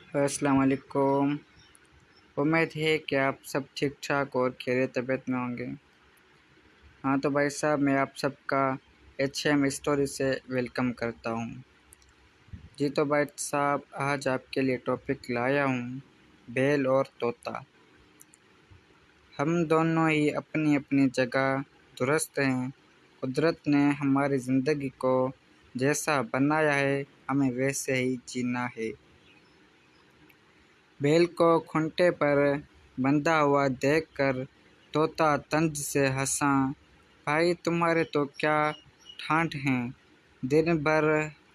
अस्सलाम वालेकुम। उम्मीद है कि आप सब ठीक ठाक और खैरियत तबीयत में होंगे। हाँ तो भाई साहब, मैं आप सबका HM स्टोरी से वेलकम करता हूँ। जी तो भाई साहब, आज आपके लिए टॉपिक लाया हूँ बैल और तोता। हम दोनों ही अपनी अपनी जगह दुरुस्त हैं। कुदरत ने हमारी ज़िंदगी को जैसा बनाया है, हमें वैसे ही जीना है। बैल को खूंटे पर बंधा हुआ देखकर तोता तंज से हंसा। भाई तुम्हारे तो क्या ठाठ हैं, दिन भर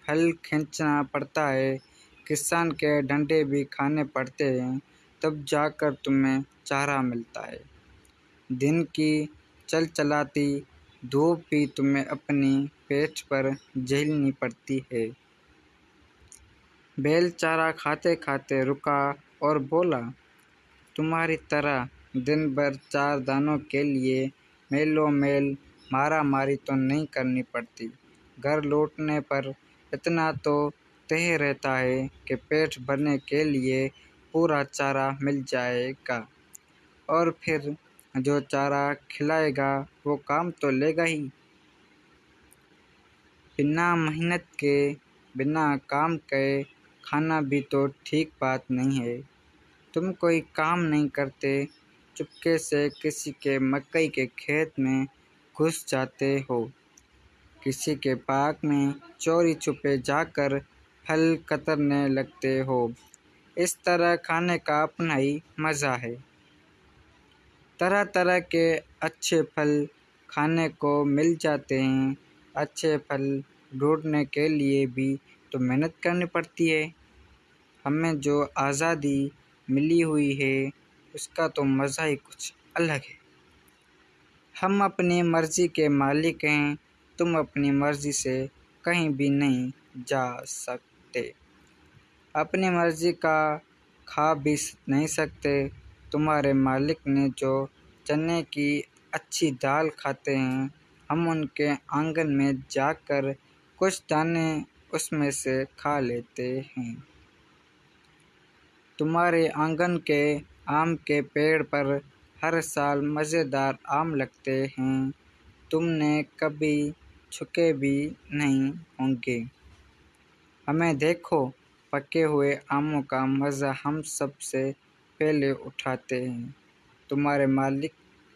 हल खींचना पड़ता है, किसान के डंडे भी खाने पड़ते हैं, तब जाकर तुम्हें चारा मिलता है। दिन की चल चलाती धूप भी तुम्हें अपनी पेट पर झेलनी पड़ती है। बैल चारा खाते खाते रुका और बोला, तुम्हारी तरह दिन भर 4 दानों के लिए मीलों मील मारा मारी तो नहीं करनी पड़ती। घर लौटने पर इतना तो तय रहता है कि पेट भरने के लिए पूरा चारा मिल जाएगा, और फिर जो चारा खिलाएगा वो काम तो लेगा ही। बिना मेहनत के, बिना काम के खाना भी तो ठीक बात नहीं है। तुम कोई काम नहीं करते, चुपके से किसी के मकई के खेत में घुस जाते हो, किसी के बाग में चोरी छुपे जाकर फल कतरने लगते हो। इस तरह खाने का अपना ही मज़ा है। तरह तरह के अच्छे फल खाने को मिल जाते हैं। अच्छे फल ढूंढने के लिए भी तो मेहनत करनी पड़ती है। हमें जो आज़ादी मिली हुई है उसका तो मज़ा ही कुछ अलग है। हम अपनी मर्ज़ी के मालिक हैं। तुम अपनी मर्ज़ी से कहीं भी नहीं जा सकते, अपनी मर्ज़ी का खा भी नहीं सकते। तुम्हारे मालिक ने जो चने की अच्छी दाल खाते हैं, हम उनके आंगन में जाकर कुछ दाने उसमें से खा लेते हैं। तुम्हारे आंगन के आम के पेड़ पर हर साल मज़ेदार आम लगते हैं, तुमने कभी छुके भी नहीं होंगे। हमें देखो, पके हुए आमों का मज़ा हम सबसे पहले उठाते हैं, तुम्हारे मालिक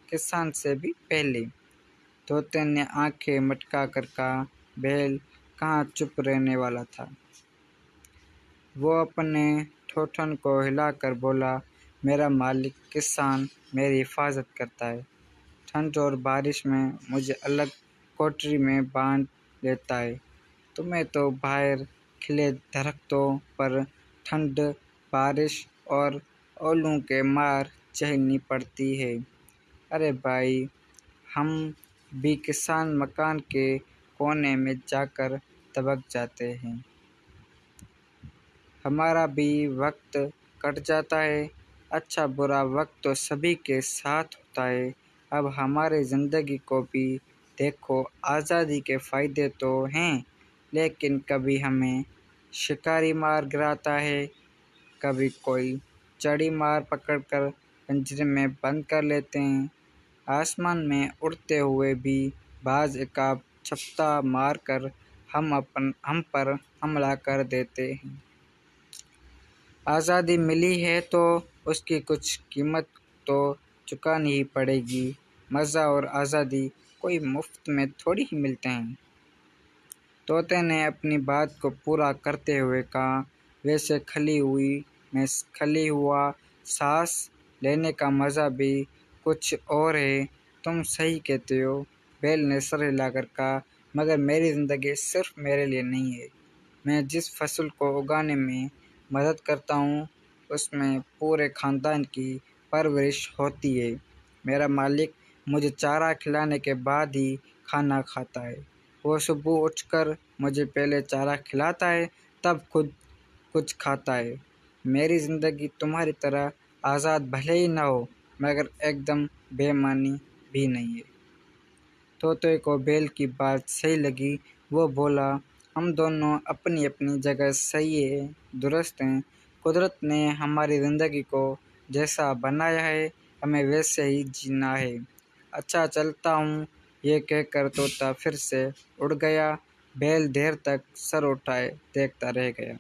किसान से भी पहले। तोते ने आंखें मटका कर कहा, बैल कहाँ चुप रहने वाला था। वो अपने ठोठन को हिलाकर बोला, मेरा मालिक किसान मेरी हिफाजत करता है। ठंड और बारिश में मुझे अलग कोठरी में बांध देता है। तुम्हें तो बाहर खिले दरख्तों पर ठंड, बारिश और ओलों के मार झेलनी पड़ती है। अरे भाई, हम भी किसान मकान के कोने में जाकर दबक जाते हैं। हमारा भी वक्त कट जाता है। अच्छा बुरा वक्त तो सभी के साथ होता है। अब हमारी ज़िंदगी को भी देखो, आज़ादी के फ़ायदे तो हैं, लेकिन कभी हमें शिकारी मार गिराता है, कभी कोई चड़ी मार पकड़कर पिंजरे में बंद कर लेते हैं। आसमान में उड़ते हुए भी बाज़ इकाब छपता मारकर हम पर हमला कर देते हैं। आज़ादी मिली है तो उसकी कुछ कीमत तो चुकानी ही पड़ेगी। मज़ा और आज़ादी कोई मुफ्त में थोड़ी ही मिलते हैं। तोते ने अपनी बात को पूरा करते हुए कहा, वैसे खली हुआ सांस लेने का मज़ा भी कुछ और है। तुम सही कहते हो, बैल ने सर हिलाकर कहा, मगर मेरी ज़िंदगी सिर्फ मेरे लिए नहीं है। मैं जिस फसल को उगाने में मदद करता हूँ, उसमें पूरे ख़ानदान की परवरिश होती है। मेरा मालिक मुझे चारा खिलाने के बाद ही खाना खाता है। वो सुबह उठकर मुझे पहले चारा खिलाता है, तब खुद कुछ खाता है। मेरी ज़िंदगी तुम्हारी तरह आज़ाद भले ही ना हो, मगर एकदम बेईमानी भी नहीं है। तोते को बैल की बात सही लगी। वो बोला, हम दोनों अपनी अपनी जगह सही है, दुरुस्त हैं। قدرت نے ہماری زندگی کو جیسا بنایا ہے ہمیں ویسے ہی جینا ہے۔ اچھا چلتا ہوں، یہ کہہ کر طوطا پھر سے اڑ گیا۔ بیل دیر تک سر اٹھائے دیکھتا رہ گیا۔